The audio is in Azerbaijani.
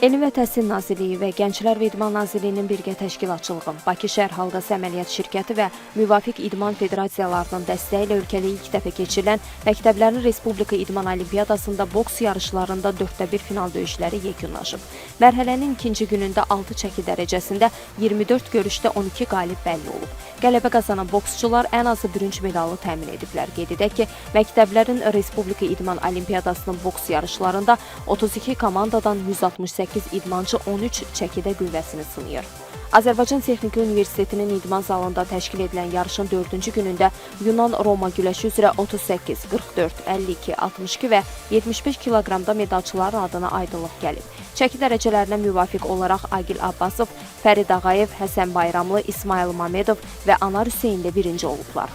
Elm və Təhsil Nazirliyi və Gənclər və İdman Nazirliyinin birgə təşkilatçılığı, Bakı Şəhər Halqası Əməliyyat Şirkəti və müvafiq idman federasiyalarının dəstəyi ilə ölkədə ilk dəfə keçirilən Məktəblərin Respublika İdman Olimpiyadasında boks yarışlarında 4-1 final döyüşləri yekunlaşıb. Mərhələnin ikinci günündə 6 çəki dərəcəsində 24 görüşdə 12 qalib bəlli olub. Qələbə qazanan boksçular ən azı bürünc medalı təmin ediblər. Qeyd edək ki, Məktəblərin Respublika İdman Olimpiyadasının boks yarışlarında 32 komandadan 168 idmançı 13 çəkidə qüvvəsini sınayır. Azərbaycan Texniki Universitetinin idman zalında təşkil edilən yarışın 4-cü günündə Yunan-Roma güləşi üzrə 38, 44, 52, 62 və 75 kiloqramda medalçıların adına aydınlıq gəlib. Çəki dərəcələrinə müvafiq olaraq Agil Abbasov, Fərid Ağayev, Həsən Bayramlı, İsmail Mamedov və Anar Hüseyn də birinci olublar.